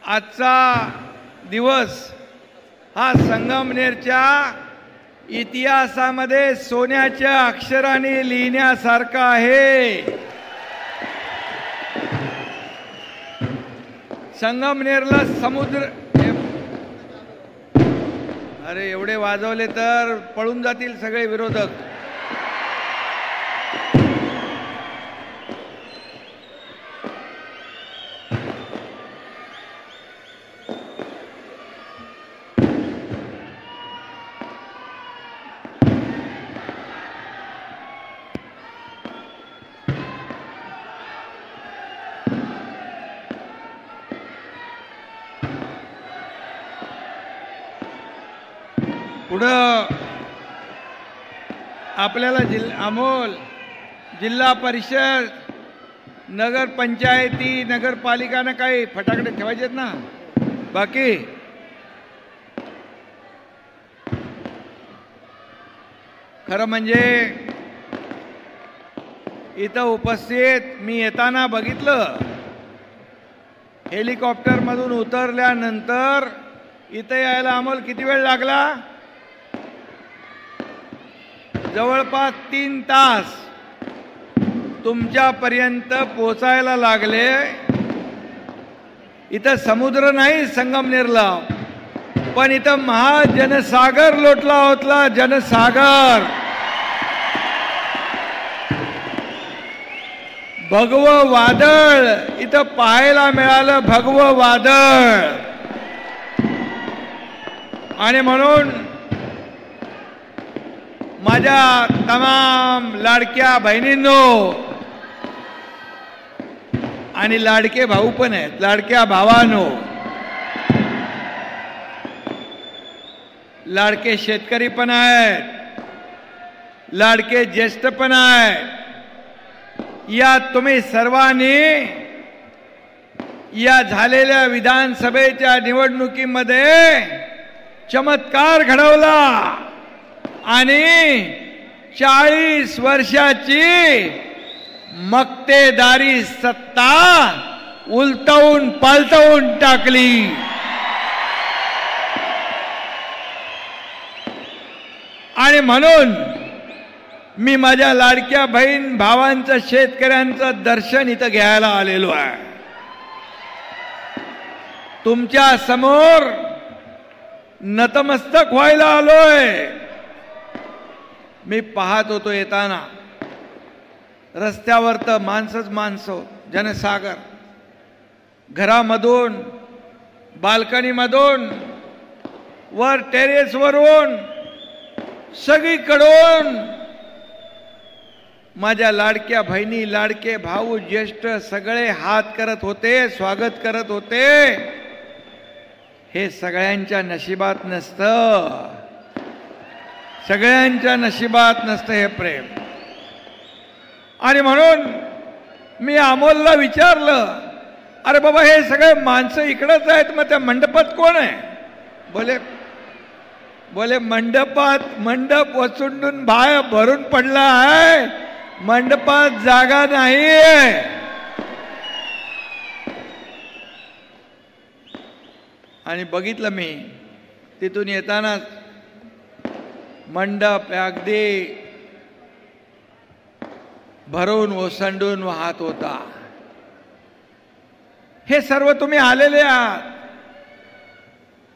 आजचा दिवस हा संगमनेरच्या इतिहासामध्ये सोन्याच्या अक्षराने लिहिण्यासारखा आहे। संगमनेरला समुद्र, अरे एवढे वाजवले तर पळून जातील सगळे विरोधक। पुढं आपल्याला अमोल जिल्हा परिषद, नगर पंचायती, नगरपालिकांना काही फटाकडे ठेवायचे ना, बाकी खरं म्हणजे इथं उपस्थित मी येताना बघितलं, हेलिकॉप्टर मधून उतरल्यानंतर इथं यायला अमोल किती वेळ लागला? जवळपास 3 तास तुमच्यापर्यंत पोचायला लागले। इथं समुद्र नाही संगमनेरला, पण इथं महाजनसागर लोटला होता, जनसागर। भगवं वादळ इथं पाहायला मिळालं, भगवं वादळ। आणि म्हणून माझ्या तमाम लाडक्या बहिणींनो आणि लाडके भाऊ पण आहेत, लाडक्या भावांनो, लाडके शेतकरी पण आहेत, लाडके ज्येष्ठ पण आहेत। या तुम्ही सर्वांनी या झालेल्या विधानसभेच्या निवडणुकीमध्ये चमत्कार घडवला आणि 40 वर्षाची मक्तेदारी सत्ता उलटवून पालटवून टाकली। आणि म्हणून मी माझ्या लाडक्या बहीण भावांचं, शेतकऱ्यांचं दर्शन इथं घ्यायला आलेलो आहे। तुमच्या समोर नतमस्तक व्हायला आलोय। मी पाहत होतो येताना रस्त्यावर तर माणसंच माणसं, जनसागर। घरामधून, बाल्कनीमधून, वर टेरेसवरून, सगळीकडून माझ्या लाडक्या बहिणी, लाडके भाऊ, ज्येष्ठ सगळे हात करत होते, स्वागत करत होते। हे सगळ्यांच्या नशिबात नसतं, सगळ्यांच्या नशिबात नसतं हे प्रेम। आणि म्हणून मी अमोलला विचारलं, अरे बाबा हे सगळे माणसं इकडंच आहेत, मग त्या मंडपात कोण आहे? बोले मंडप वचुंडून बाहेर भरून पडला आहे, मंडपात जागा नाही आहे। आणि बघितलं मी तिथून येताना मंडप अगदी भरून ओसंडून वाहत होता। हे सर्व तुम्ही आलेले आहात,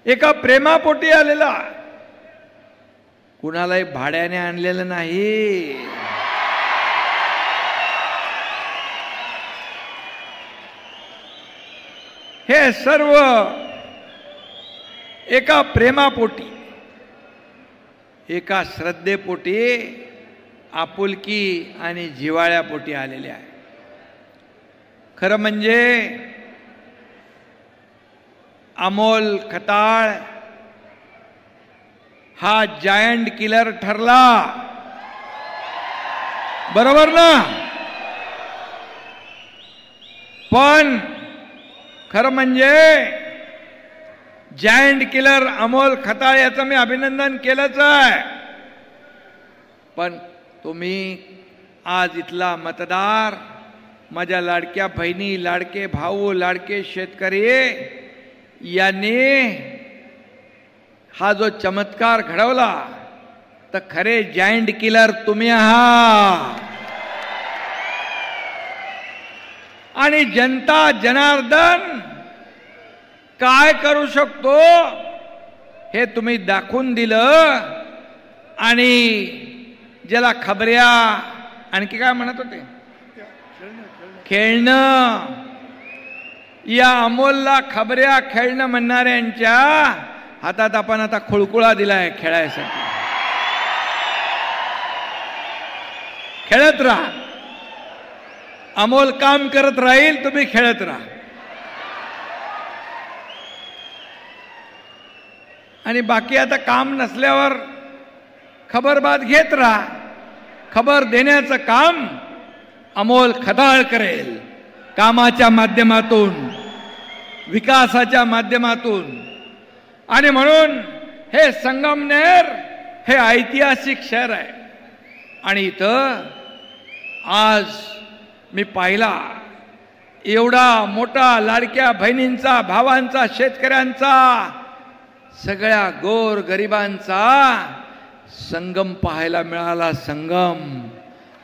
एका प्रेमापोटी आलेला, कुणालाही भाड्याने आणलेलं नाही। हे सर्व एका प्रेमापोटी, एका श्रद्धेपोटी, आपुलकी आणि जिव्हाळ्यापोटी आलेले आहे। खरं म्हणजे अमोल खताळ हा जायंट किलर ठरला, बरोबर ना? पण खरं म्हणजे जायंट किलर अमोल खताळ याचं मी अभिनंदन केलंच आहे। पण तुम्ही आज इथला मतदार, माझ्या लाडक्या बहिणी, लाडके भाऊ, लाडके शेतकरी, यांनी हा जो चमत्कार घडवला तर खरे जायंट किलर तुम्ही आहात. आणि जनता जनार्दन काय करू शकतो हे तुम्ही दाखवून दिलं. आणि ज्याला खबऱ्या आणखी काय म्हणत होते खेळणं, या अमोलला खबऱ्या खेळणं म्हणणाऱ्यांच्या हातात आपण आता खुळकुळा दिलाय खेळायसाठी. खेळत राहा, अमोल काम करत राहील, तुम्ही खेळत राहा. आणि बाकी आता काम नसल्यावर खबरबात घेत राहा. खबर देण्याचं काम अमोल खताळ करेल, कामाच्या माध्यमातून, विकासाच्या माध्यमातून. आणि म्हणून हे संगमनेर हे ऐतिहासिक शहर आहे. आणि इथं आज मी पाहिला एवढा मोठा लाडक्या बहिणींचा, भावांचा, शेतकऱ्यांचा, सगळ्या गोर गरिबांचा संगम पाहायला मिळाला. संगम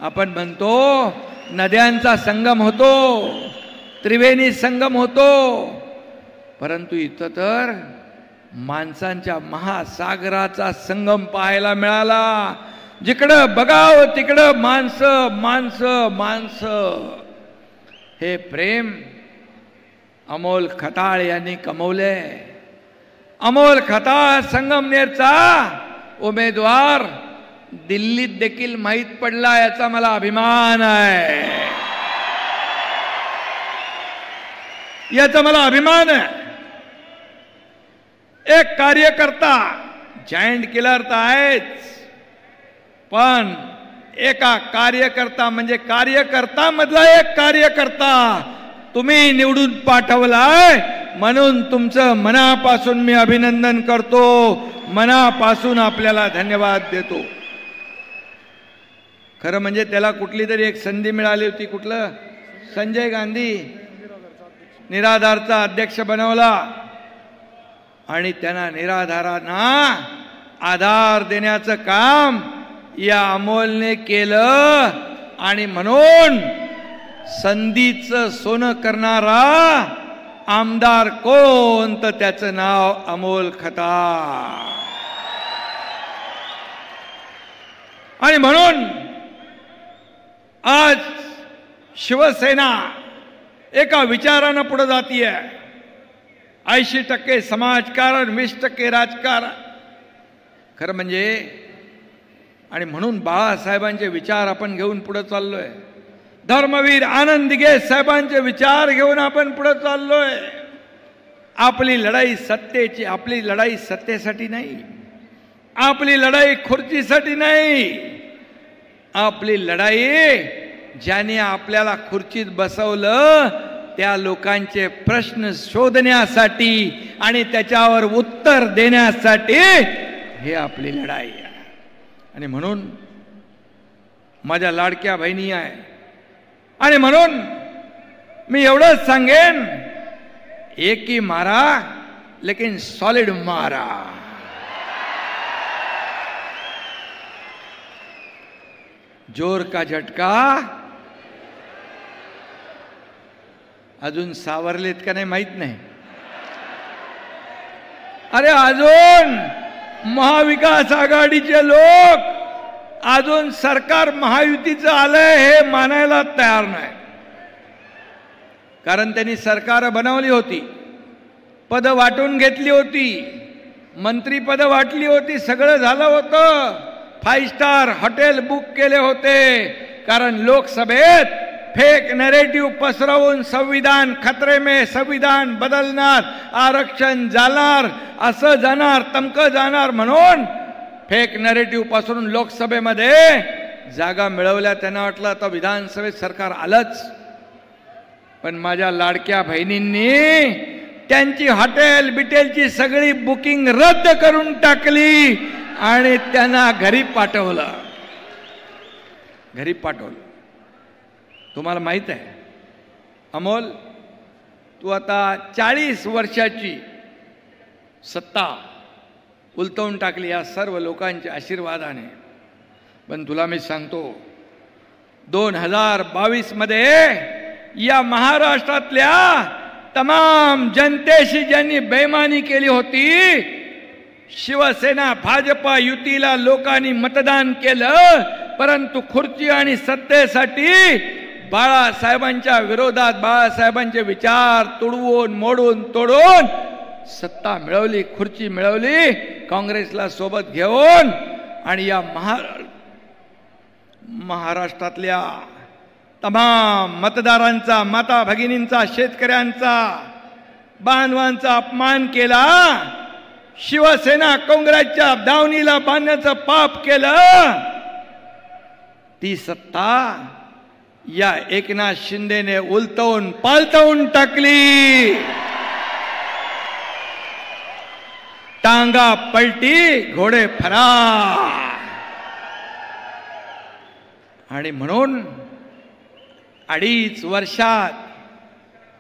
आपण म्हणतो नद्यांचा संगम होतो, त्रिवेणी संगम होतो, परंतु इथं तर माणसांच्या महासागराचा संगम पाहायला मिळाला. जिकडं बघावं तिकडं माणसं माणसं माणसं. हे प्रेम अमोल खताळ यांनी कमवले. अमोल खताळ संगमनेरचा उमेदवार दिल्लीत देखील माहीत पडला, याचा मला अभिमान आहे. याचा मला अभिमान आहे. एक कार्यकर्ता, जायंट किलर तर आहेच, पण एका कार्यकर्ता म्हणजे कार्यकर्ता मधला एक कार्यकर्ता तुम्ही निवडून पाठवलाय, म्हणून तुमचं मनापासून मी अभिनंदन करतो, मनापासून आपल्याला धन्यवाद देतो. खरं म्हणजे त्याला कुठली तरी एक संधी मिळाली होती. कुठलं? संजय गांधी निराधारचा अध्यक्ष बनवला आणि त्यांना निराधारांना आधार देण्याचं काम या अमोलने केलं. आणि म्हणून संधीचं सोनं करणारा आमदार कोण, तर त्याचं नाव अमोल खताळ. आणि म्हणून आज शिवसेना एका विचारानं पुढे जातीये. 80% समाजकारण, 20% राजकारण. खरं म्हणजे आणि म्हणून बाळासाहेबांचे विचार आपण घेऊन पुढे चाललोय. धर्मवीर आनंद दिघे साहेबांचे विचार घेऊन आपण पुढे चाललोय. आपली लढाई सत्तेची, आपली लढाई सत्तेसाठी नाही, आपली लढाई खुर्चीसाठी नाही, आपली लढाई ज्याने आपल्याला खुर्चीत बसवलं त्या लोकांचे प्रश्न शोधण्यासाठी आणि त्याच्यावर उत्तर देण्यासाठी हे आपली लढाई आहे. आणि म्हणून माझ्या लाडक्या बहिणी आहे. आणि म्हणून मी एवढंच सांगेन, एक ही मारा लेकिन सॉलिड मारा. जोर का झटका अजून सावरलेत का नाही माहित नाही. अरे अजून महाविकास आघाडीचे लोक अजून सरकार महायुतीचं आलंय हे मानायला तयार नाही. कारण त्यांनी सरकार बनवली होती, पद वाटून घेतली होती, मंत्रीपद वाटली होती, सगळं झालं होतं. 5 स्टार हॉटेल बुक केले होते. कारण लोकसभेत फेक नॅरेटिव्ह पसरवून संविधान खतरे में, संविधान बदलणार, आरक्षण जाणार, असं जाणार, तमकं जाणार म्हणून फेक नॅरेटिव्ह पसरून लोकसभेमध्ये जागा मिळवल्या. त्यांना वाटलं आता विधानसभेत सरकार आलंच. पण माझ्या लाडक्या बहिणींनी त्यांची हॉटेल बिटेलची सगळी बुकिंग रद्द करून टाकली आणि त्यांना घरी पाठवलं. घरी पाठवलं. तुम्हाला माहित आहे अमोल, तू आता 40 वर्षाची सत्ता उलटवून टाकली या सर्व लोकांच्या आशीर्वादाने. पण तुला मी सांगतो 2022 मध्ये या महाराष्ट्रातल्या तमाम जनतेशी ज्यांनी बेईमानी केली होती, शिवसेना भाजपा युतीला लोकांनी मतदान केलं, परंतु खुर्ची आणि सत्तेसाठी बाळासाहेबांच्या विरोधात बाळासाहेबांचे विचार तुडवून मोडून तोडून सत्ता मिळवली, खुर्ची मिळवली काँग्रेसला सोबत घेऊन. आणि या महाराष्ट्रातल्या तमाम मतदारांचा, माता भगिनींचा, शेतकऱ्यांचा, बांधवांचा अपमान केला. शिवसेना काँग्रेसच्या दावणीला बांधण्याचं पाप केलं. ती सत्ता या एकनाथ शिंदेने उलटवून पालटवून टाकली. टांगा पलटी घोडे फरार. आणि म्हणून 2.5 वर्षात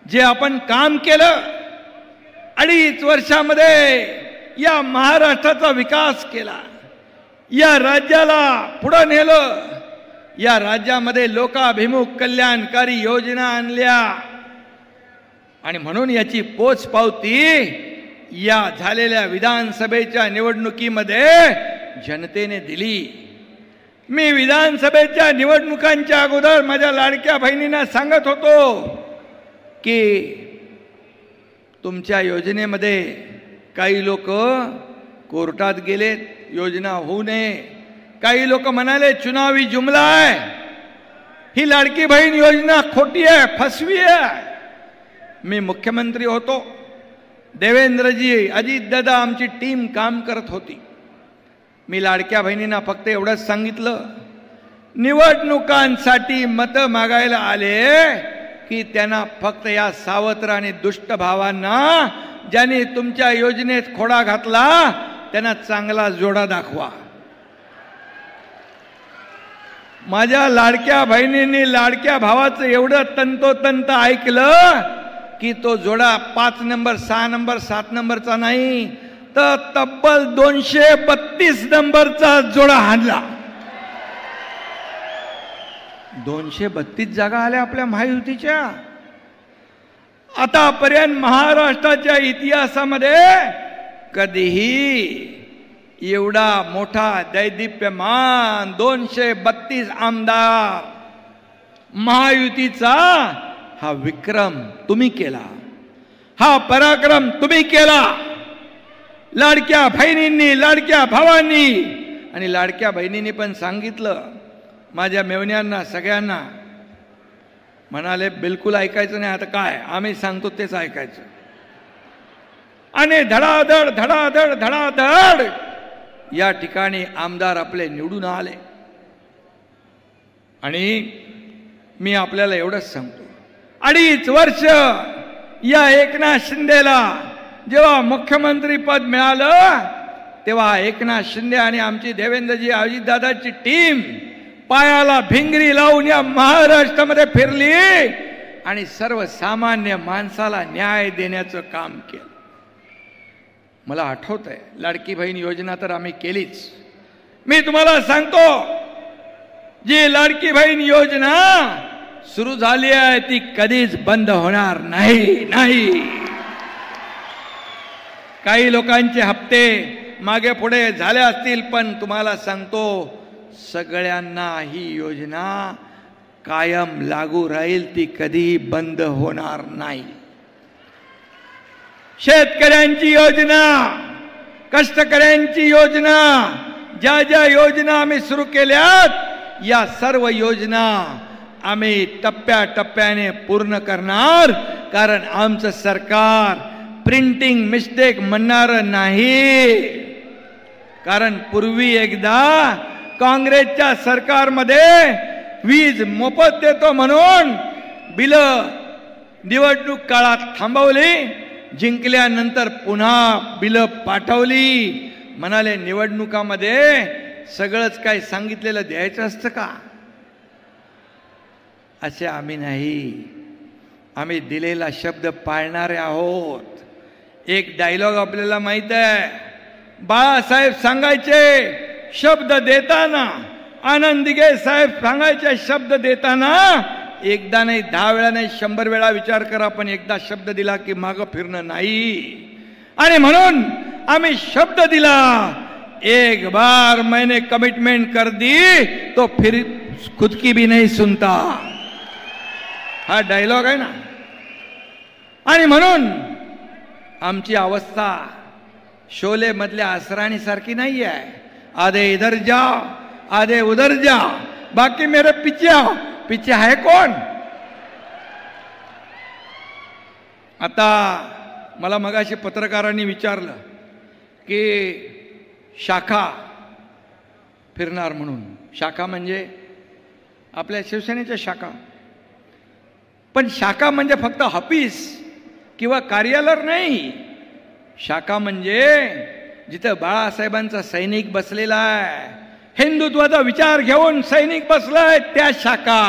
जे आपण काम केलं, 2.5 वर्षामध्ये या महाराष्ट्राचा विकास केला, या राज्याला पुढे नेलं, या राज्यामध्ये लोकाभिमुख कल्याणकारी योजना आणल्या. आणि म्हणून याची पोचपावती या झालेल्या विधानसभेच्या निवडणुकीमध्ये जनतेने दिली. मी विधानसभेच्या निवडणुकांच्या अगोदर माझ्या लाडक्या बहिणींना सांगत होतो की तुमच्या योजनेमध्ये काही लोक कोर्टात गेलेत, योजना होऊ नये. काही लोक म्हणाले चुनावी जुमला आहे, ही लाडकी बहीण योजना खोटी आहे, फसवी आहे. मी मुख्यमंत्री होतो, देवेंद्रजी, अजितदादा, आमची टीम काम करत होती. मी लाडक्या बहिणींना फक्त एवढंच सांगितलं, निवडणुकांसाठी मतं मागायला आले की त्यांना फक्त या सावत्र आणि दुष्ट भावांना ज्यांनी तुमच्या योजनेत खोडा घातला त्यांना चांगला जोडा दाखवा. माझ्या लाडक्या बहिणींनी लाडक्या भावाचं एवढं तंतोतंत ऐकलं की तो जोडा 5 नंबर 6 नंबर 7 नंबरचा नाही तर तब्बल 232 नंबरचा जोडा हाणला. 232 जागा आल्या आपल्या महायुतीच्या. आतापर्यंत महाराष्ट्राच्या इतिहासामध्ये कधीही एवढा मोठा दैदिप्यमान 232 आमदार महायुतीचा हा विक्रम तुम्ही केला, हा पराक्रम तुम्ही केला. लाडक्या बहिणींनी, लाडक्या भावांनी आणि लाडक्या बहिणींनी पण सांगितलं माझ्या मेवण्यांना सगळ्यांना, म्हणाले बिलकुल ऐकायचं नाही, आता काय आम्ही सांगतो तेच ऐकायचं. आणि धडाधड धडाधड धडाधड या ठिकाणी आमदार आपले निवडून आले. आणि मी आपल्याला एवढंच सांगतो, 2.5 वर्ष या एकनाथ शिंदेला जेव्हा मुख्यमंत्री पद मिळालं तेव्हा एकनाथ शिंदे आणि आमची देवेंद्रजी, अजितदादाची टीम पायाला भिंगरी लावून या महाराष्ट्रामध्ये फिरली आणि सर्वसामान्य माणसाला न्याय देण्याचं काम केलं. मला आठवत आहे, लाडकी बहीण योजना तर आम्ही केलीच. मी तुम्हाला सांगतो, जी लाडकी बहीण योजना सुरू झाली आहे ती कधीच बंद होणार नाही. काही लोकांचे हप्ते मागे पुढे झाले असतील, पण तुम्हाला सांगतो सगळ्यांना ही योजना कायम लागू राहील, ती कधीही बंद होणार नाही. शेतकऱ्यांची योजना, कष्टकऱ्यांची योजना, ज्या ज्या योजना आम्ही सुरू केल्यात या सर्व योजना आम्ही टप्प्याटप्प्याने पूर्ण करणार. कारण आमचं सरकार प्रिंटिंग मिस्टेक म्हणणार नाही. कारण पूर्वी एकदा काँग्रेसच्या सरकारमध्ये वीज मोफत देतो म्हणून बिल निवडणूक काळात थांबवली, जिंकल्यानंतर पुन्हा बिल पाठवली. म्हणाले निवडणुकामध्ये सगळंच काय सांगितलेलं द्यायचं असतं का? असे आम्ही नाही, आम्ही दिलेला शब्द पाळणारे आहोत. एक डायलॉग आपल्याला माहित आहे, बाळासाहेब सांगायचे शब्द देताना, आनंद दिघे साहेब सांगायचे शब्द देताना, एकदा नाही 10 वेळा नाही 100 वेळा विचार करा, पण एकदा शब्द दिला की मागं फिरणं नाही. आणि म्हणून आम्ही शब्द दिला, एक बार मैंने कमिटमेंट कर दी तो फिर खुद की भी नहीं सुनता, हा डायलॉग आहे ना. आणि म्हणून आमची अवस्था शोले मधल्या असराणी सारखी नाही आहे, आधे इधर जाओ आधे उधर जाओ, बाकी मेरे पीछे आओ. पीछे है कोण? आता मला मगाशी पत्रकारांनी विचारलं की शाखा फिरणार म्हणून. शाखा म्हणजे आपल्या शिवसेनेच्या शाखा, पण शाखा म्हणजे फक्त ऑफिस किंवा कार्यालय नाही. शाखा म्हणजे जिथं बाळासाहेबांचा सैनिक बसलेला आहे, हिंदुत्वाचा विचार घेऊन सैनिक बसलाय, त्या शाखा.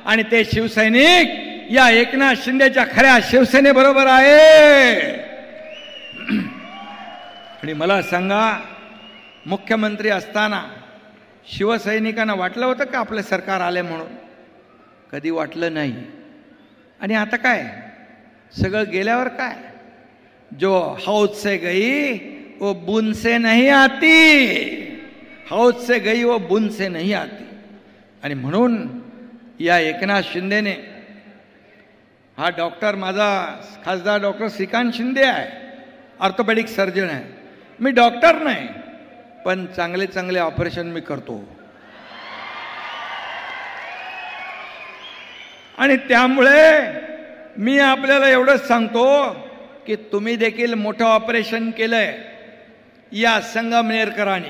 आणि ते शिवसैनिक या एकनाथ शिंदेच्या खऱ्या शिवसेनेबरोबर आहे. आणि मला सांगा, मुख्यमंत्री असताना शिवसैनिकांना वाटलं होतं का आपलं सरकार आले म्हणून? कधी वाटलं नाही. आणि आता काय सगळं गेल्यावर काय, जो हौद से गई वो बूंद से नहीं आती, हौद से गई वो बूंद से नहीं आती. आणि म्हणून या एकनाथ शिंदेने, हा डॉक्टर माझा खासदार डॉक्टर श्रीकांत शिंदे आहे, ऑर्थोपेडिक सर्जन आहे. मी डॉक्टर नाही, पण चांगले चांगले ऑपरेशन मी करतो. आणि त्यामुळे मी आपल्याला एवढंच सांगतो की तुम्ही देखील मोठं ऑपरेशन केलंय या संगमनेरकरांनी.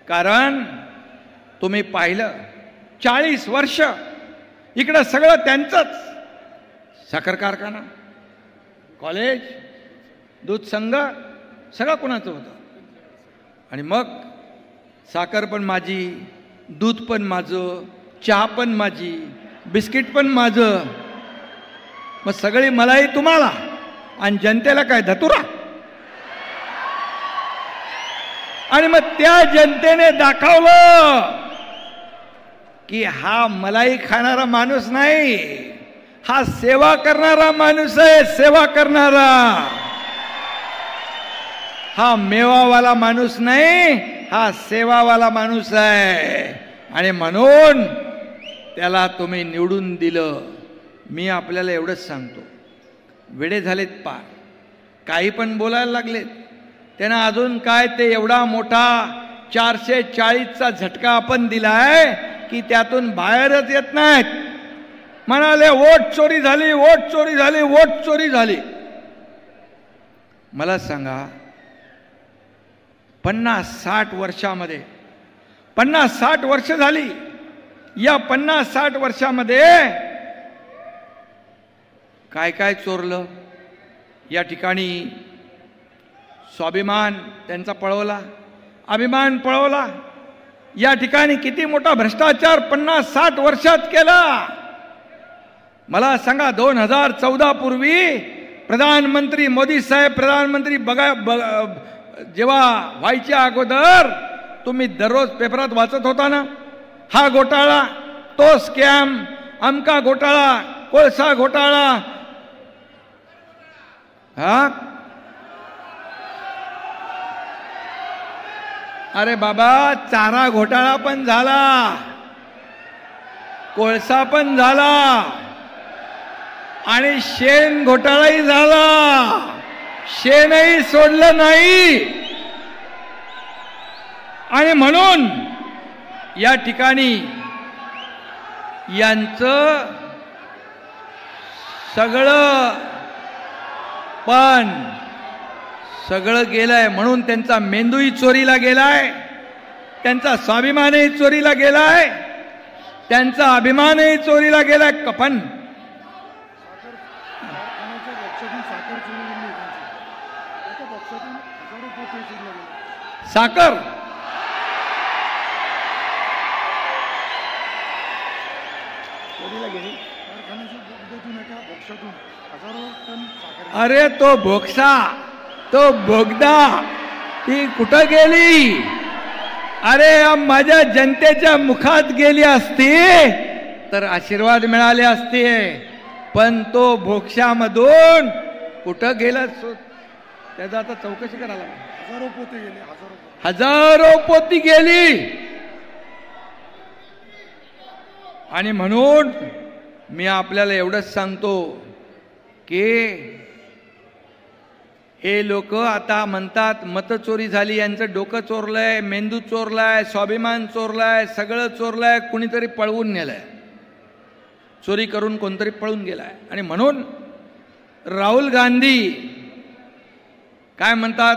कारण तुम्ही पाहिलं 40 वर्ष इकडं सगळं त्यांचंच, साखर कारखाना, कॉलेज, दूध संघ सगळं कोणाचं होतं. आणि मग साखर पण माझी, दूध पण माझं, चहा पण माझी, बिस्किट पण माझं, मग सगळी मलाई तुम्हाला आणि जनतेला काय धतुरा. आणि मग त्या जनतेने दाखवलं की हा मलाई खाणारा माणूस नाही, हा सेवा करणारा माणूस आहे. सेवा करणारा, हा मेवावाला माणूस नाही, हा सेवावाला माणूस आहे. आणि म्हणून त्याला तुम्ही निवडून दिलं. मी आपल्याला एवढंच सांगतो, वेडे झालेत पार, काही पण बोलायला लागलेत. त्यांना अजून काय ते एवढा मोठा 440चा झटका आपण दिलाय की त्यातून बाहेरच येत नाहीत. म्हणाले वोट चोरी झाली, वोट चोरी झाली, वोट चोरी झाली. मला सांगा, 50-60 वर्षामध्ये, 50-60 वर्ष झाली, या 50-60 वर्षामध्ये काय काय चोरलं? या ठिकाणी स्वाभिमान त्यांचा पळवला, अभिमान पळवला. या ठिकाणी किती मोठा भ्रष्टाचार 50-60 वर्षात केला. मला सांगा, 2014 पूर्वी प्रधानमंत्री मोदी साहेब प्रधानमंत्री जेव्हा व्हायच्या अगोदर तुम्ही दररोज पेपरात वाचत होता ना, हा घोटाळा, तो स्कॅम, अमका घोटाळा, कोळसा घोटाळा. हा, अरे बाबा, चारा घोटाळा पण झाला, कोळसा पण झाला आणि शेण घोटाळाही झाला. शेणही सोडलं नाही. आणि म्हणून या ठिकाणी यांचं सगळं पण सगळं गेलंय. म्हणून त्यांचा मेंदूही चोरीला गेलाय, त्यांचा स्वाभिमानही चोरीला गेलाय, त्यांचा अभिमानही चोरीला गेलाय. कपन साखर अरे तो भोक्सा तो बोगदा ती कुठं गेली? अरे माझ्या जनतेच्या मुखात गेली असती तर आशीर्वाद मिळाले असते, पण तो भोक्षामधून कुठं गेला? त्याचा आता चौकशी करायला. हजारो पोती गेली. आणि म्हणून मी आपल्याला एवढंच सांगतो की हे लोक आता म्हणतात मतचोरी झाली, यांचं डोकं चोरलंय, मेंदू चोरलाय, स्वाभिमान चोरलाय, सगळं चोरलाय, कुणीतरी पळवून नेलंय, चोरी करून कोणतरी पळून गेलाय. आणि म्हणून राहुल गांधी काय म्हणतात?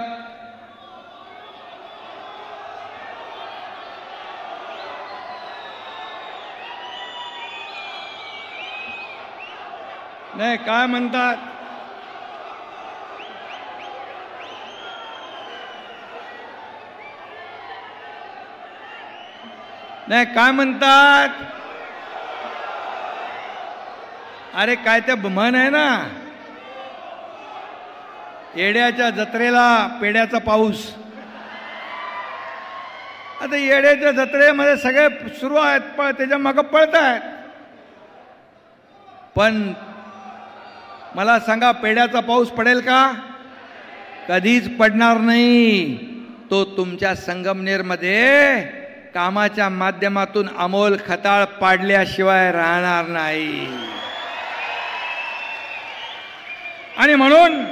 नाही, काय म्हणतात? नाही, काय म्हणतात? अरे काय ते म्हण आहे ना, येड्याच्या जत्रेला पेड्याचा पाऊस. आता येड्याच्या जत्रेमध्ये सगळे सुरू आहेत, पण त्याच्या मागं पळत आहेत. पण मला सांगा, पेड्याचा पाऊस पडेल का? कधीच पडणार नाही. तो तुमच्या संगमनेरमध्ये कामाच्या माध्यमातून अमोल खताळ पाडल्याशिवाय राहणार नाही. आणि म्हणून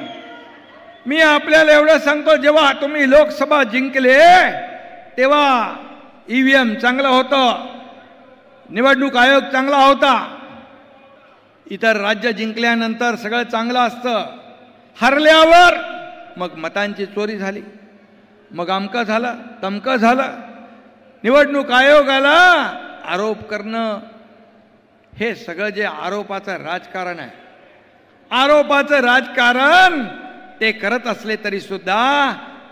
मी आपल्याला एवढं सांगतो, जेव्हा तुम्ही लोकसभा जिंकले तेव्हा ईव्हीएम चांगलं होतं, निवडणूक आयोग चांगला होता, इतर राज्य जिंकल्यानंतर सगळं चांगलं असतं. हरल्यावर मग मतांची चोरी झाली, मग अमकं झालं, तमकं झालं. निवडणूक आयोगाला आरोप करणं, हे सगळं जे आरोपाचं राजकारण आहे, आरोपाचं राजकारण ते करत असले तरी सुद्धा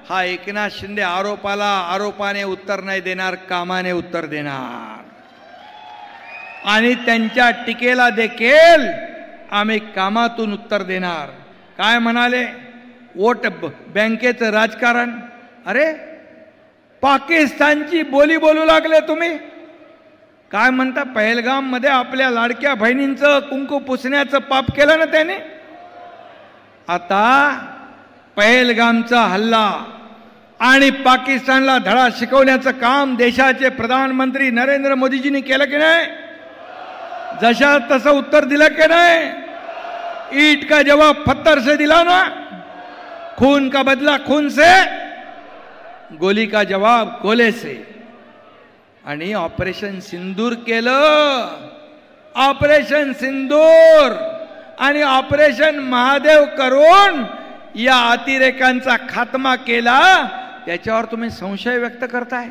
हा एकनाथ शिंदे आरोपाने उत्तर नाही देणार, कामाने उत्तर देणार. आणि त्यांच्या टीकेला देखील आम्ही कामातून उत्तर देणार. काय म्हणाले? वोट बँकेचं राजकारण. अरे पाकिस्तानची बोली बोलू लागले तुम्ही. काय म्हणता? पहलगाम मध्ये आपल्या लाडक्या बहिणींचं कुंकू पुसण्याचं पाप केलं ना त्याने. आता पहलगामचा हल्ला आणि पाकिस्तानला धडा शिकवण्याचं काम देशाचे प्रधानमंत्री नरेंद्र मोदीजींनी केलं की नाही? जशा तसं उत्तर दिलं की नाही? ईट का जवाब पत्थर से दिला ना, खून का बदला खून से, गोली का जवाब गोले से. आणि ऑपरेशन सिंदूर केलं, ऑपरेशन सिंदूर आणि ऑपरेशन महादेव करून या अतिरेकांचा खात्मा केला. त्याच्यावर तुम्ही संशय व्यक्त करताय?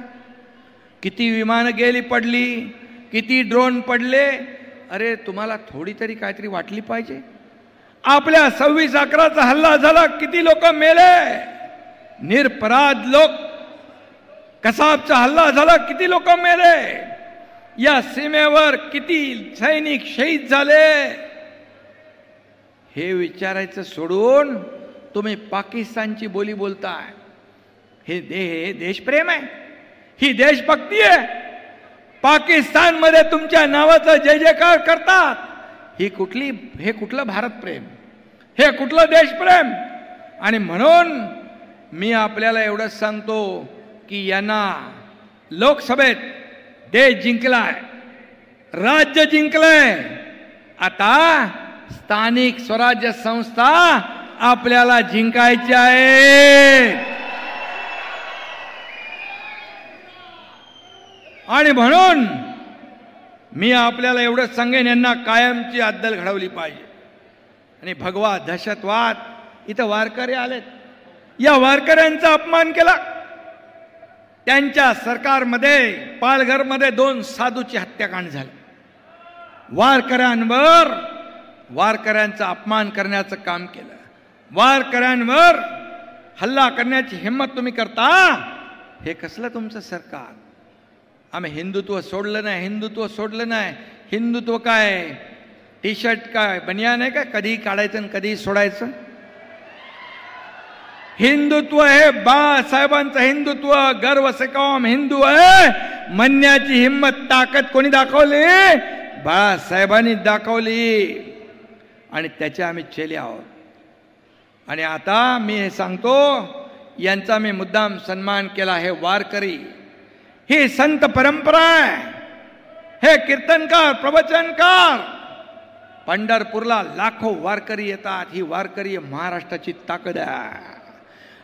किती विमानं गेली पडली, किती ड्रोन पडले. अरे तुम्हाला थोडी तरी काहीतरी वाटली पाहिजे. आपल्या 26/11चा हल्ला झाला, किती लोक मेले, निरपराध लोक. कसाबचा हल्ला झाला, किती लोक मेले. या सीमेवर किती सैनिक शहीद झाले. हे विचारायचं सोडून तुम्ही पाकिस्तानची बोली बोलताय. हे देशप्रेम आहे, ही देशभक्ती आहे. पाकिस्तानमध्ये तुमच्या नावाचा जय जयकार करतात. हे कुठलं भारत प्रेम, हे कुठलं देशप्रेम. आणि म्हणून मी आपल्याला एवढंच सांगतो की यांना लोकसभेत देश जिंकलाय, राज्य जिंकलंय. आता स्थानिक स्वराज्य संस्था आपल्याला जिंकायच्या आहे. आणि म्हणून मी आपल्याला एवढंच सांगेन, यांना कायमची अद्दल घडवली पाहिजे. आणि भगवा दहशतवाद, इथं वारकरी आलेत, या वारकऱ्यांचा अपमान केला. त्यांच्या सरकारमध्ये पालघरमध्ये 2 साधूची हत्याकांड झाली. वारकऱ्यांचा अपमान करण्याचं काम केलं. वारकऱ्यांवर हल्ला करण्याची हिम्मत तुम्ही करता. हे कसलं तुमचं सरकार? आम्ही हिंदुत्व सोडलं नाही, हिंदुत्व सोडलं नाही. हिंदुत्व काय? टी शर्ट काय बनियान आहे का? कधी काढायचं आणि कधी सोडायचं. हिंदुत्व हे बाळासाहेबांचं हिंदुत्व, गर्व से कौम हिंदू आहे म्हणण्याची हिम्मत ताकद कोणी दाखवली? बाळासाहेबांनी दाखवली आणि त्याचे आम्ही चेले आहोत. आणि आता मी हे सांगतो, यांचा मी मुद्दाम सन्मान केला. हे वारकरी, ही संत परंपरा आहे, हे कीर्तनकार, प्रवचनकार, पंढरपूरला लाखो वारकरी येतात. ही वारकरी महाराष्ट्राची ताकद आहे.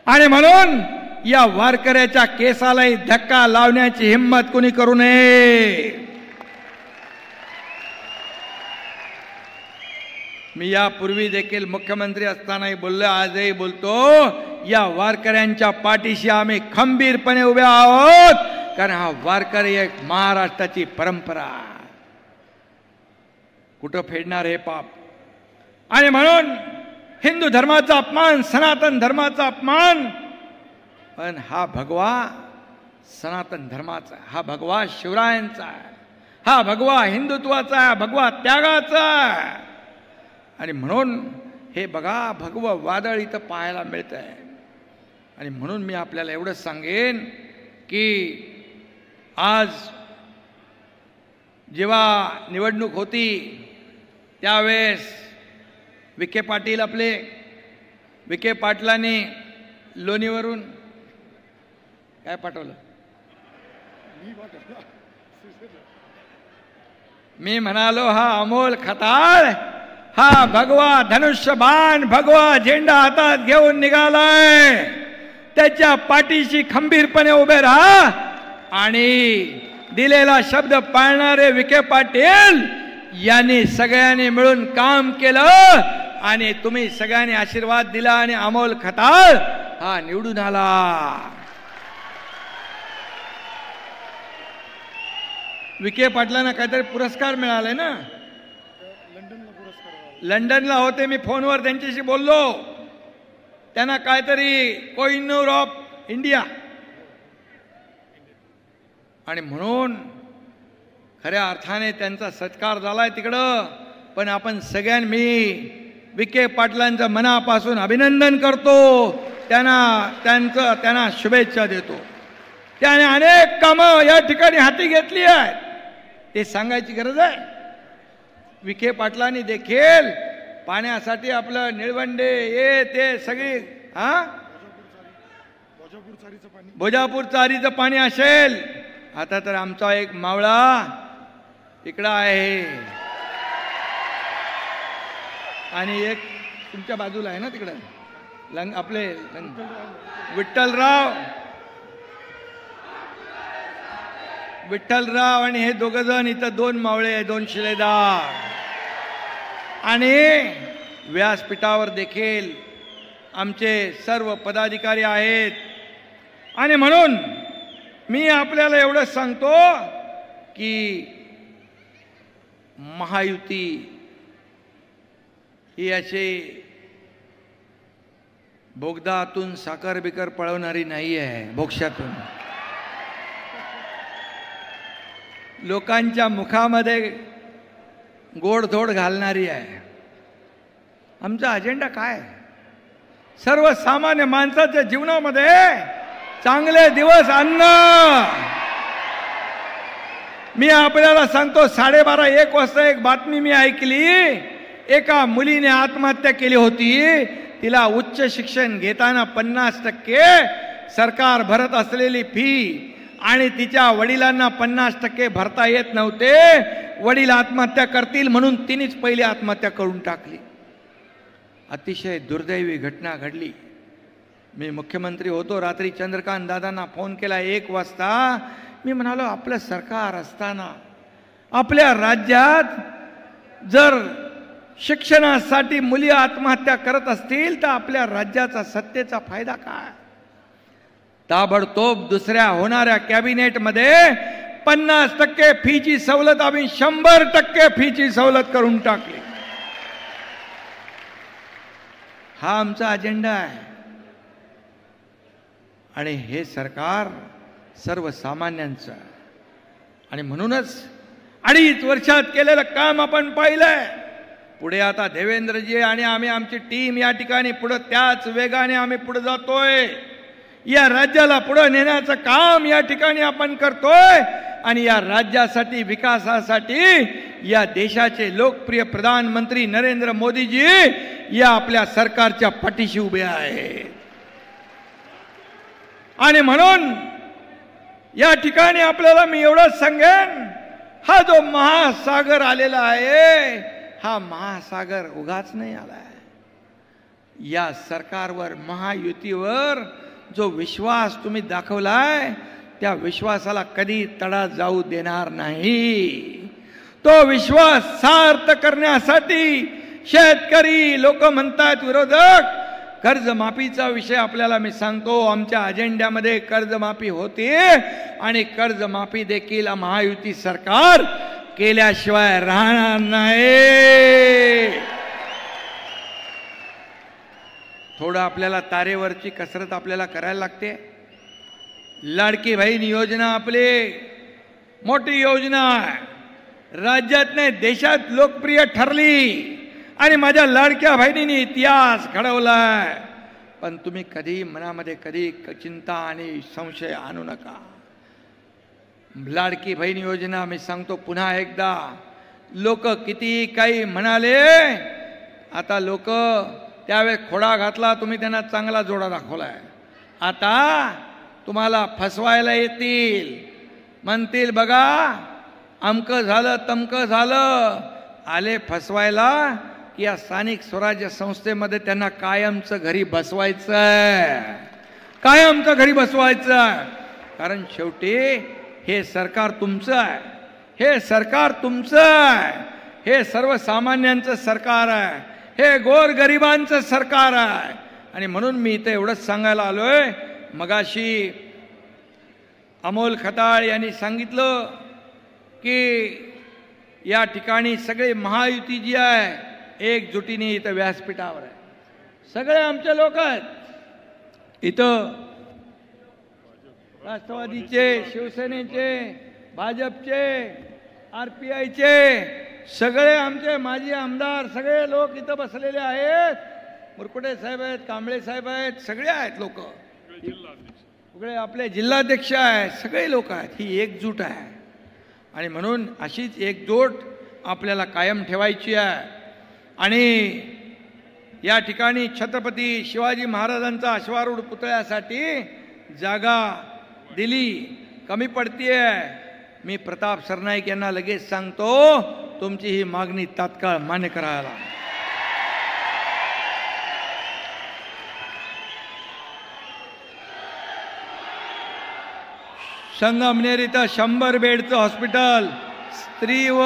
आणि म्हणून या वारकऱ्याच्या केसालाही धक्का लावण्याची हिम्मत कोणी करू नये. मी यापूर्वी देखील मुख्यमंत्री असतानाही बोललो, आजही बोलतो, या वारकऱ्यांच्या पाठीशी आम्ही खंबीरपणे उभे आहोत. कारण हा वारकरी एक महाराष्ट्राची परंपरा, कुठं फेडणार हे पाप. आणि म्हणून हिंदू धर्माचा अपमान, सनातन धर्माचा अपमान, पण हा भगवा सनातन धर्माचा, हा भगवा शिवरायांचा, हा भगवा हिंदुत्वाचा, भगवा त्यागाचा. आणि म्हणून हे बघा भगवं वादळ इथं पाहायला मिळत आहे. आणि म्हणून मी आपल्याला एवढंच सांगेन की आज जेव्हा निवडणूक होती त्यावेळेस विखे पाटील, आपले विखे पाटलांनी लोणीवरून काय पाठवलं, मी म्हणालो हा अमोल खताळ, हा भगवा धनुष्यबाण, भगवा झेंडा हातात घेऊन निघालाय. त्याच्या पाठीशी खंबीरपणे उभे राहा आणि दिलेला शब्द पाळणारे विखे पाटील यांनी सगळ्यांनी मिळून काम केलं आणि तुम्ही सगळ्यांनी आशीर्वाद दिला आणि अमोल खताळ हा निवडून आला. विखे पाटलांना काहीतरी पुरस्कार मिळालाय ना, लंडनला होते, मी फोनवर त्यांच्याशी बोललो. त्यांना काहीतरी कोहिनूर ऑफ इंडिया. आणि म्हणून खऱ्या अर्थाने त्यांचा सत्कार झालाय तिकडं. पण आपण सगळ्यांनी विखे पाटलांचं मनापासून अभिनंदन करतो, त्यांना शुभेच्छा देतो. त्याने अनेक कामं या ठिकाणी हाती घेतली आहेत, ते सांगायची गरज आहे. विखे पाटलांनी देखील पाण्यासाठी आपलं निळवंडे हे ते सगळी भोजापूर चारीचं पाणी असेल. आता तर आमचा एक मावळा इकडं आहे आणि एक तुमच्या बाजूला आहे ना तिकडं आपले विठ्ठलराव आणि हे दोघ जण इथं दोन मावळे, दोन शिलेदार. आणि व्यासपीठावर देखील आमचे सर्व पदाधिकारी आहेत. आणि म्हणून मी आपल्याला एवढंच सांगतो की महायुती ही अशी बोगदातून साखर बिकर पळवणारी नाही आहे, बोक्षातून लोकांच्या मुखामध्ये गोडधोड घालणारी आहे. आमचा अजेंडा काय? सर्वसामान्य माणसाच्या जीवनामध्ये चांगले दिवस आणणं. मी आपल्याला सांगतो, 12:30-1 वाजता एक बातमी मी ऐकली. एका मुलीने आत्महत्या केली होती. तिला उच्च शिक्षण घेताना 50% सरकार भरत असलेली फी आणि तिच्या वडिलांना 50% भरता येत नव्हते. वडील आत्महत्या करतील म्हणून तिनेच पहिली आत्महत्या करून टाकली. अतिशय दुर्दैवी घटना घडली. मी मुख्यमंत्री होतो. रात्री चंद्रकांत दादांना फोन केला 1 वाजता. मी म्हणालो, आपलं सरकार असताना आपल्या राज्यात जर शिक्षणासाठी मुली आत्महत्या करत असतील तर आपल्या राज्याचा सत्तेचा फायदा काय? ताबडतोब दुसऱ्या होणाऱ्या कॅबिनेटमध्ये 50% फीची सवलत आम्ही 100% फीची सवलत करून टाकली. हा आमचा अजेंडा आहे. आणि हे सरकार सर्वसामान्यांचं. आणि म्हणूनच 2.5 वर्षात केलेलं काम आपण पाहिलंय. पुढे आता देवेंद्रजी आणि आम्ही आमची टीम या ठिकाणी पुढे त्याच वेगाने आम्ही पुढे जातोय. या राज्याला पुढे नेण्याचं काम या ठिकाणी आपण करतोय आणि या राज्यासाठी विकासासाठी या देशाचे लोकप्रिय प्रधानमंत्री नरेंद्र मोदीजी या आपल्या सरकारच्या पाठीशी उभे आहेत. आणि म्हणून या ठिकाणी आपल्याला मी एवढंच सांगेन, हा जो महासागर आलेला आहे हा महासागर उगाच नाही आलाय. या सरकारवर महायुतीवर जो विश्वास तुम्ही दाखवलाय त्या विश्वासाला कधी तडा जाऊ देणार नाही. तो विश्वास सार्थ करण्यासाठी शेतकरी लोक म्हणतात विरोधक कर्जमाफीचा विषय आपल्याला मी सांगतो, आमच्या अजेंड्यामध्ये कर्जमाफी होते आणि कर्जमाफी देखील महायुती सरकार केल्याशिवाय राहणार नाही. थोडं आपल्याला तारेवरची कसरत आपल्याला करायला लागते. लाडकी बहीण योजना आपली मोठी योजना आहे, राज्यात नाही देशात लोकप्रिय ठरली आणि माझ्या लाडक्या बहिणीने इतिहास घडवलाय. पण तुम्ही कधी मनामध्ये कधी चिंता आणि संशय आणू नका. लाडकी बहीण योजना मी सांगतो पुन्हा एकदा, लोक किती काही म्हणाले, आता लोक त्यावेळेस खोडा घातला, तुम्ही त्यांना चांगला जोडा दाखवलाय. आता तुम्हाला फसवायला येतील, म्हणतील बघा अमकं झालं तमकं झालं, आले फसवायला की या स्थानिक स्वराज्य संस्थेमध्ये त्यांना कायमचं घरी बसवायचंय, कायमचं घरी बसवायचं. कारण शेवटी हे सरकार तुमचं आहे, हे सरकार तुमचं आहे, हे सर्वसामान्यांचं सरकार आहे, हे गोरगरिबांचं सरकार आहे. आणि म्हणून मी इथे एवढंच सांगायला आलोय, मगाशी अमोल खताळ यांनी सांगितलं की या ठिकाणी सगळे महायुती जी आहे एकजुटीने इथं व्यासपीठावर आहे, सगळे आमचे लोक आहेत इथं, राष्ट्रवादीचे, शिवसेनेचे, भाजपचे, RPIचे सगळे आमचे माजी आमदार सगळे लोक इथं बसलेले आहेत. मुरकुटे साहेब आहेत, कांबळे साहेब आहेत, सगळे आहेत लोक, सगळे आपले जिल्हाध्यक्ष आहेत, सगळे लोक आहेत. ही एकजूट आहे आणि म्हणून अशीच एकजूट आपल्याला कायम ठेवायची आहे. आणि या ठिकाणी छत्रपती शिवाजी महाराजांचा अश्वारूढ पुतळ्यासाठी जागा दिली, कमी पडतीये. मी प्रताप सरनाईक यांना लगेच सांगतो, तुमची ही मागणी तात्काळ मान्य करायला. संगमनेर इथं 100 बेडचं हॉस्पिटल, स्त्री व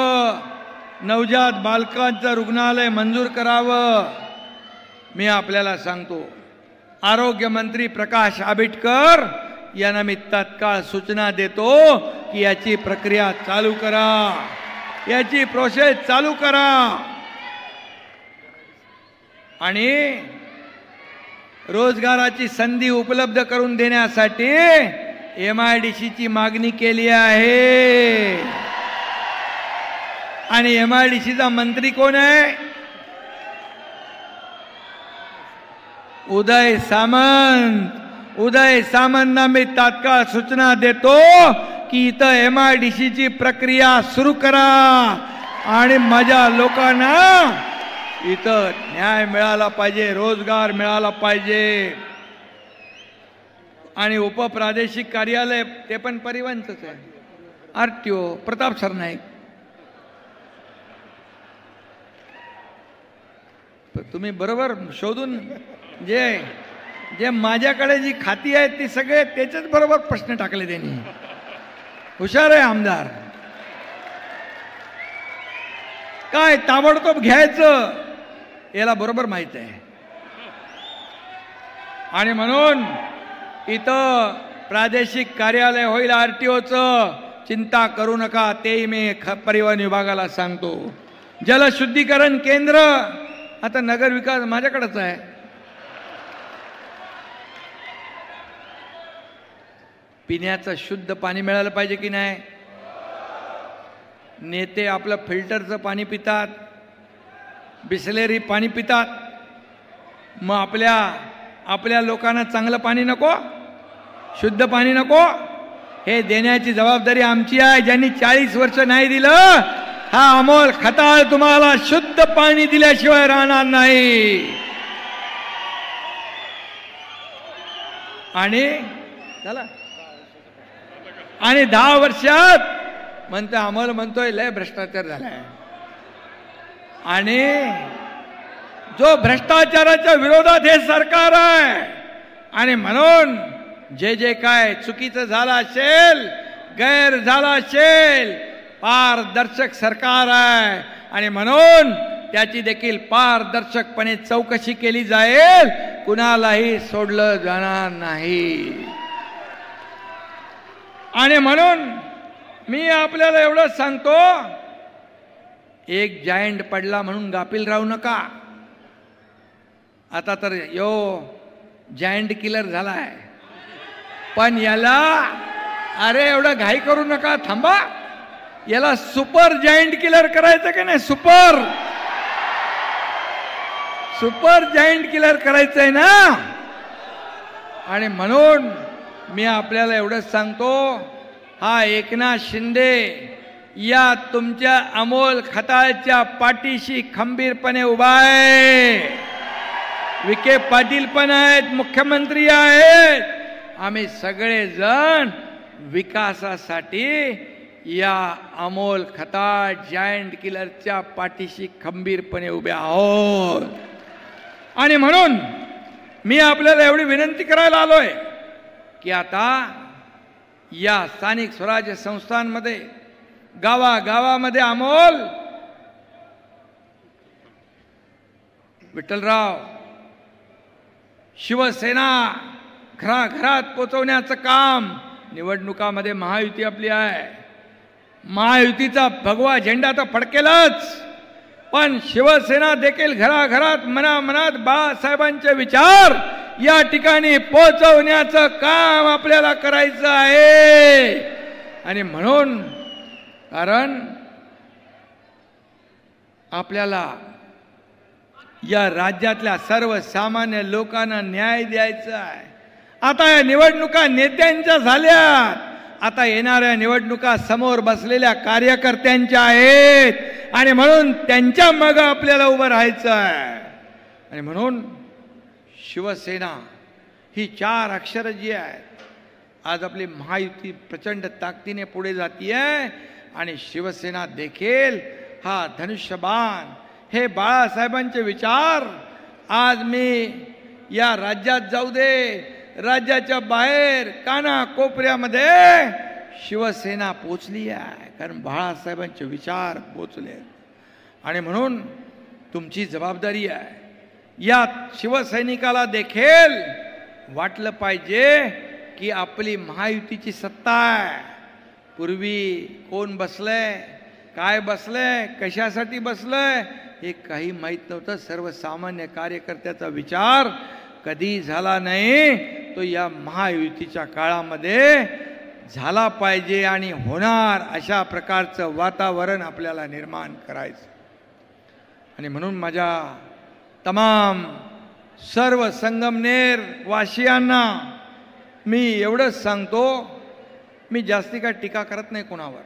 नवजात बालकांचं रुग्णालय मंजूर करावं. मी आपल्याला सांगतो, आरोग्यमंत्री प्रकाश आंबेडकर यांना मी तात्काळ सूचना देतो की याची प्रक्रिया चालू करा, याची प्रोसेस चालू करा. आणि रोजगाराची संधी उपलब्ध करून देण्यासाठी MIDCची मागणी केली आहे. आणि MIDCचा मंत्री कोण आहे? उदय सामंत. उदय सामंतना मी तात्काळ सूचना देतो की इथं MIDCची प्रक्रिया सुरू करा आणि माझ्या लोकांना इथं न्याय मिळाला पाहिजे, रोजगार मिळाला पाहिजे. आणि उपप्रादेशिक कार्यालय ते पण परिवहनच आहे, RTO प्रताप सरनाईक. तुम्ही बरोबर शोधून जे माझ्याकडे जी खाती आहेत ती सगळे त्याच्याच बरोबर प्रश्न टाकले त्यांनी. हुशार आहे आमदार. काय ताबडतोब घ्यायचं याला बरोबर माहित आहे. आणि म्हणून इथं प्रादेशिक कार्यालय होईल RTOचं, चिंता करू नका. तेही मी परिवहन विभागाला सांगतो. जलशुद्धीकरण केंद्र आता नगर विकास माझ्याकडेच आहे. पिण्याचं शुद्ध पाणी मिळालं पाहिजे की नाही. नेते आपलं फिल्टरचं पाणी पितात, बिसलेरी पाणी पितात. मग आपल्या लोकांना चांगलं पाणी नको, शुद्ध पाणी नको? हे देण्याची जबाबदारी आमची आहे. ज्यांनी 40 वर्ष नाही दिलं, हा अमोल खताळ तुम्हाला शुद्ध पाणी दिल्याशिवाय राहणार नाही. आणि 10 वर्षात म्हणतो अमोल म्हणतोय लय भ्रष्टाचार झालाय. आणि जो भ्रष्टाचाराच्या विरोधात हे सरकार आहे. आणि म्हणून जे काय चुकीचं झालं असेल, गैर झाला असेल, पारदर्शक सरकार आहे. आणि म्हणून त्याची देखील पारदर्शकपणे चौकशी केली जाईल, कुणालाही सोडलं जाणार नाही. आणि म्हणून मी आपल्याला एवढंच सांगतो, एक जायंट पडला म्हणून गाफील राहू नका. आता तर जायंट किलर झालाय, पण याला अरे एवढं घाई करू नका, थांबा. याला सुपर जायंट किलर करायचं की नाही? सुपर जायंट किलर करायचंय ना. आणि म्हणून मी आपल्याला एवढंच सांगतो, हा एकनाथ शिंदे या तुमच्या अमोल खताळच्या पाठीशी खंबीरपणे उभा आहे. विखे पाटील पण आहेत, मुख्यमंत्री आहेत. आम्ही सगळेजण विकासासाठी या अमोल खताळ जायंट किलरच्या पाठीशी खंबीरपणे उभे आहोत. आणि म्हणून मी आपल्याला एवढी विनंती करायला आलोय की आता या स्थानिक स्वराज्य संस्थांमध्ये, गावागावामध्ये अमोल विठ्ठलराव शिवसेना घराघरात पोचवण्याचं काम निवडणुकामध्ये महायुती आपली आहे. महायुतीचा भगवा झेंडा तर फडकेलच, पण शिवसेना देखील घराघरात मनामनात बाळासाहेबांचे विचार या ठिकाणी पोहोचवण्याचं काम आपल्याला करायचं आहे. आणि म्हणून कारण आपल्याला या राज्यातल्या सर्वसामान्य लोकांना न्याय द्यायचा आहे. आता या निवडणुका नेत्यांच्या झाल्यात, आता येणाऱ्या निवडणुका समोर बसलेल्या कार्यकर्त्यांच्या आहेत. आणि म्हणून त्यांच्या मागे आपल्याला उभं राहायचं आहे. आणि म्हणून शिवसेना ही 4 अक्षर जी आहेत, आज आपली महायुती प्रचंड ताकदीने पुढे जातीये. आणि शिवसेना देखील हा धनुष्यबाण, हे बाळासाहेबांचे विचार, आज मी या राज्यात जाऊ दे, राज्याच्या बाहेर काना कोपऱ्यामध्ये शिवसेना पोचली आहे, कारण बाळासाहेबांचे विचार पोचले. आणि म्हणून तुमची जबाबदारी आहे, या शिवसैनिकाला देखील वाटलं पाहिजे की आपली महायुतीची सत्ता आहे. पूर्वी कोण बसलंय, काय बसलंय, कशासाठी बसलंय हे काही माहीत नव्हतं. सर्वसामान्य कार्यकर्त्याचा विचार कधी झाला नाही, तो या महायुतीच्या काळामध्ये झाला पाहिजे आणि होणार, अशा प्रकारचं वातावरण आपल्याला निर्माण करायचं. आणि म्हणून माझ्या तमाम सर्व संगमनेर वासियांना मी एवढंच सांगतो, मी जास्ती काय टीका करत नाही कोणावर,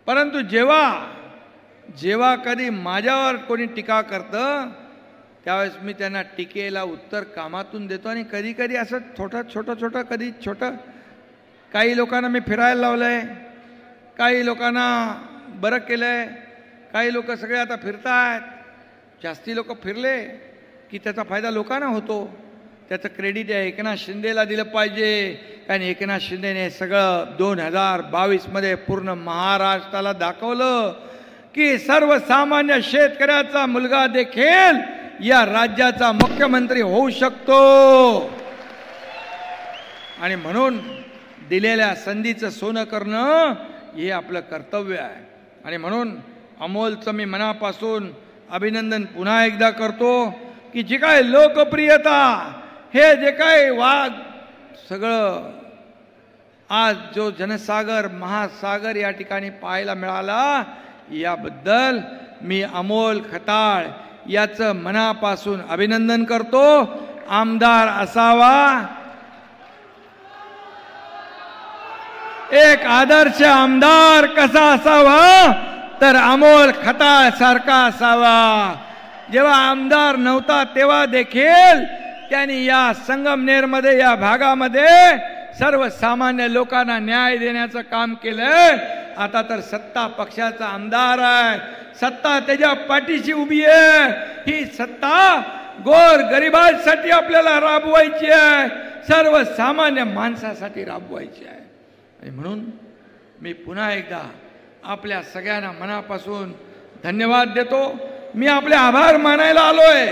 परंतु जेव्हा कधी माझ्यावर कोणी टीका करतं त्यावेळेस मी त्यांना टीकेला उत्तर कामातून देतो. आणि कधी कधी असं छोटं कधी छोटं, काही लोकांना मी फिरायला लावलंय, काही लोकांना बरं केलंय, काही लोक सगळे आता फिरतात. जास्ती लोक फिरले की त्याचा फायदा लोकांना होतो. त्याचं क्रेडिट आहे एकनाथ शिंदेला दिलं पाहिजे, कारण एकनाथ शिंदेने सगळं 2022 मध्ये पूर्ण महाराष्ट्राला दाखवलं की सर्वसामान्य शेतकऱ्याचा मुलगा देखील या राज्याचा मुख्यमंत्री होऊ शकतो. आणि म्हणून दिलेल्या संधीचं सोनं करणं हे आपलं कर्तव्य आहे. आणि म्हणून अमोलचं मी मनापासून अभिनंदन पुन्हा एकदा करतो की जी काय लोकप्रियता, हे जे काय सगळं आज जो जनसागर महासागर या ठिकाणी पाहायला मिळाला, याबद्दल मी अमोल खताळ याचं मनापासून अभिनंदन करतो. आमदार असावा, एक आदर्श आमदार कसा असावा तर अमोल खतासारखा असावा. जेव्हा आमदार नव्हता तेव्हा देखील त्यांनी या संगमनेरमध्ये, या भागामध्ये सर्वसामान्य लोकांना न्याय देण्याचं काम केलंय. आता तर सत्ता पक्षाचा आमदार आहे, सत्ता त्याच्या पाठीशी उभी आहे. ही सत्ता गोर गरिबांसाठी आपल्याला राबवायची आहे, सर्वसामान्य माणसासाठी राबवायची आहे. आणि म्हणून मी पुन्हा एकदा आपल्या सगळ्यांना मनापासून धन्यवाद देतो. मी आपले आभार मानायला आलोय.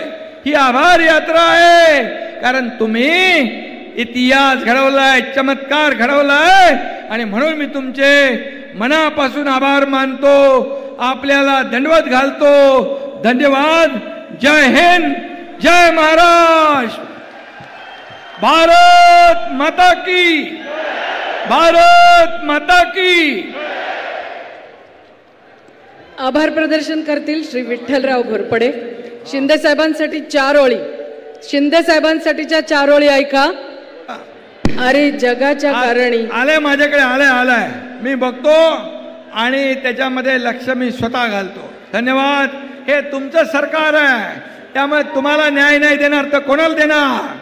ही आभार यात्रा आहे, कारण तुम्ही इतिहास घडवलाय, चमत्कार घडवलाय, आणि म्हणून मी तुमचे मनापासून आभार मानतो, आपल्याला दंडवत घालतो. धन्यवाद. जय हिंद, जय महाराष्ट्र. भारत माता की, भारत माता की. आभार प्रदर्शन करतील श्री विठ्ठलराव घोरपडे. शिंदे साहेबांसाठी 4 ओळी, शिंदे साहेबांसाठीच्या 4 ओळी ऐका. अरे जगाच्या कारणी आले, माझ्याकडे आलाय, मी बघतो आणि त्याच्यामध्ये लक्ष मी स्वतः घालतो. धन्यवाद. हे तुमचं सरकार आहे, त्यामुळे तुम्हाला न्याय नाही देणार तर कोणाला देणार?